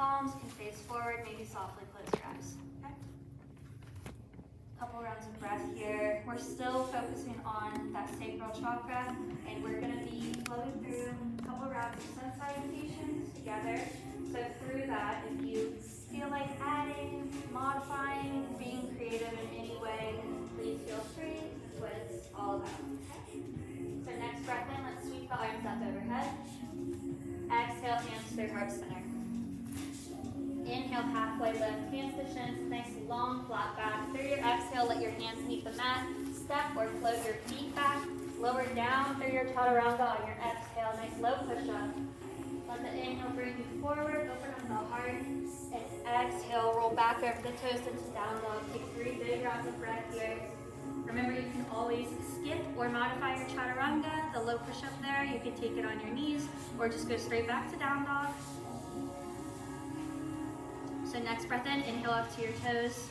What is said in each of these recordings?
palms can face forward, maybe softly close your eyes. Okay? Couple rounds of breath here. We're still focusing on that sacral chakra, and we're going to be flowing through a couple rounds of sun salutations together. So through that, if you feel like adding, modifying, being creative in any way, please feel free. That's what it's all about. Okay? So next breath in, let's sweep the arms up overhead. Exhale, hands through heart center. Inhale, halfway lift, hands to shins, nice long flat back. Through your exhale, let your hands meet the mat. Step or float your feet back. Lower down through your chaturanga on your exhale. Nice low push up. Let the inhale bring you forward, open up the heart. And exhale, roll back over the toes into down dog. Take 3 big rounds of breath here. Remember, you can always skip or modify your chaturanga, the low push up there. You can take it on your knees or just go straight back to down dog. So next breath in, inhale up to your toes.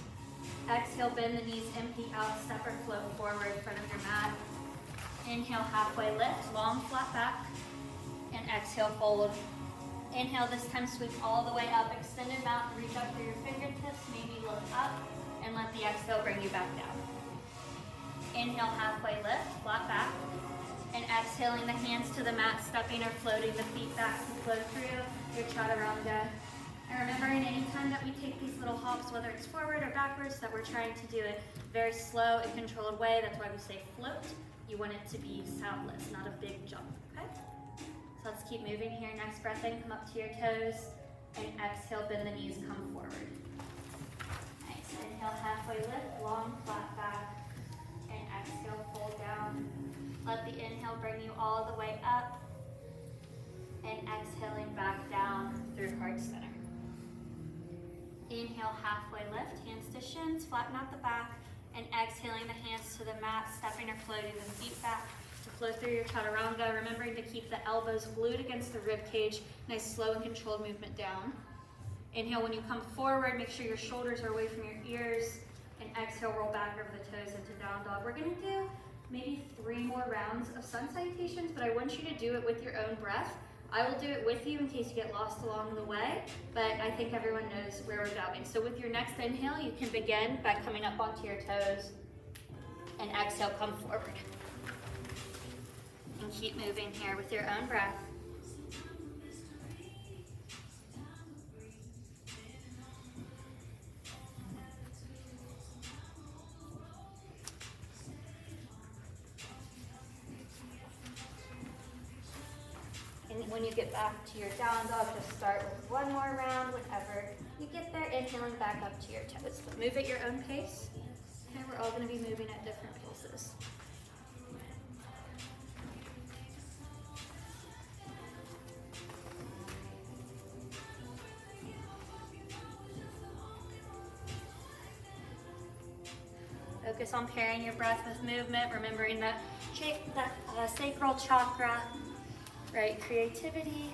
Exhale, bend the knees, empty out, step or float forward in front of your mat. Inhale, halfway lift, long flat back. And exhale, fold. Inhale, this time sweep all the way up, extended mouth, reach up through your fingertips, maybe look up, and let the exhale bring you back down. Inhale, halfway lift, flat back. And exhaling the hands to the mat, stepping or floating the feet back to flow through your chaturanga. And remembering anytime that we take these little hops, whether it's forward or backwards, that we're trying to do it very slow and controlled way. That's why we say float. You want it to be soundless, not a big jump, okay? So let's keep moving here. Next breath in, come up to your toes. And exhale, bend the knees, come forward. Nice. Inhale, halfway lift, long flat back. And exhale, fold down. Let the inhale bring you all the way up. And exhaling back down through heart center. Inhale, halfway lift, hands to shins, flatten out the back. And exhaling the hands to the mat, stepping or floating the feet back to flow through your chaturanga. Remembering to keep the elbows glued against the rib cage. Nice slow and controlled movement down. Inhale, when you come forward, make sure your shoulders are away from your ears. And exhale, roll back over the toes into down dog. We're gonna do maybe 3 more rounds of sun salutations, but I want you to do it with your own breath. I will do it with you in case you get lost along the way, but I think everyone knows where we're going. So with your next inhale, you can begin by coming up onto your toes, and exhale, come forward. And keep moving here with your own breath. And when you get back to your down dog, just start with 1 more round. Whenever you get there, inhaling back up to your toes. But move at your own pace. Okay, we're all going to be moving at different paces. Focus on pairing your breath with movement, remembering that sacral chakra. Right, creativity.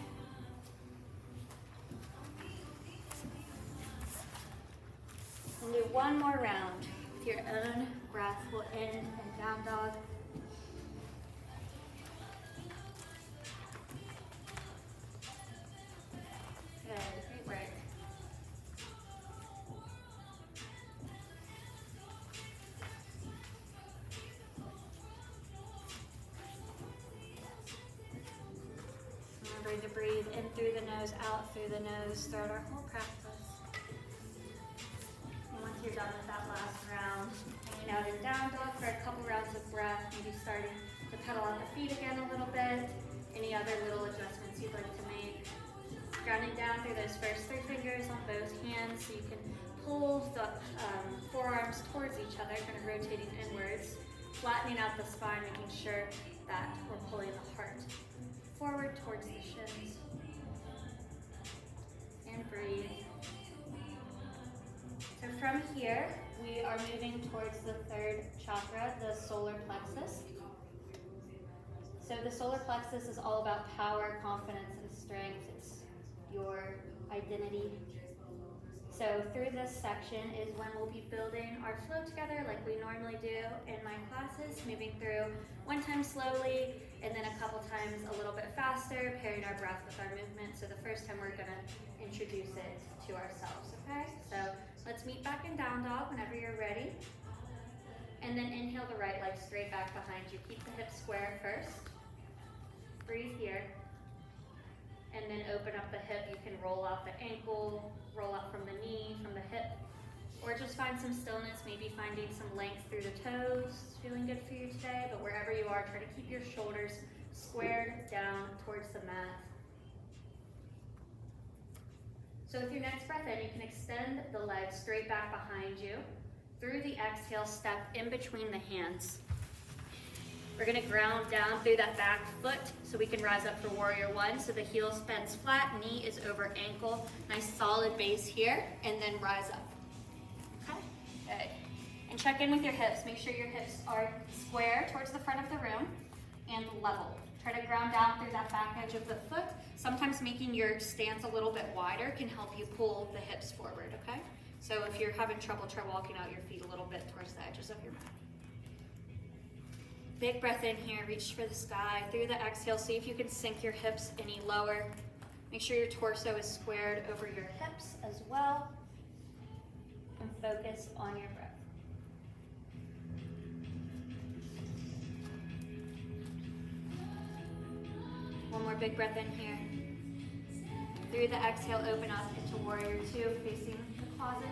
And do 1 more round with your own breath. We'll in and down dog. Good, great work. To breathe in through the nose, out through the nose throughout our whole practice. And once you're done with that last round, hanging out in down dog for a couple rounds of breath, maybe starting to pedal out the feet again a little bit. Any other little adjustments you'd like to make. Grounding down through those first 3 fingers on both hands so you can pull the forearms towards each other, kind of rotating inwards. Flattening out the spine, making sure that we're pulling the heart forward towards the shins. And breathe. So from here, we are moving towards the 3rd chakra, the solar plexus. So the solar plexus is all about power, confidence, and strength. It's your identity. So through this section is when we'll be building our flow together like we normally do in my classes, moving through 1 time slowly, and then a couple times a little bit faster, pairing our breath with our movement. So the first time we're gonna introduce it to ourselves, okay? So let's meet back in down dog whenever you're ready. And then inhale the right leg straight back behind you. Keep the hips square first. Breathe here. And then open up the hip. You can roll out the ankle, roll out from the knee, from the hip, or just find some stillness, maybe finding some length through the toes. Feeling good for you today, but wherever you are, try to keep your shoulders squared down towards the mat. So with your next breath in, you can extend the legs straight back behind you. Through the exhale, step in between the hands. We're gonna ground down through that back foot so we can rise up for warrior one. So the heel bends flat, knee is over ankle. Nice solid base here, and then rise up. Okay, good. And check in with your hips. Make sure your hips are square towards the front of the room and level. Try to ground down through that back edge of the foot. Sometimes making your stance a little bit wider can help you pull the hips forward, okay? So if you're having trouble, try walking out your feet a little bit towards the edges of your mat. Big breath in here, reach for the sky. Through the exhale, see if you can sink your hips any lower. Make sure your torso is squared over your hips as well. And focus on your breath. One more big breath in here. Through the exhale, open up into warrior two, facing the closet.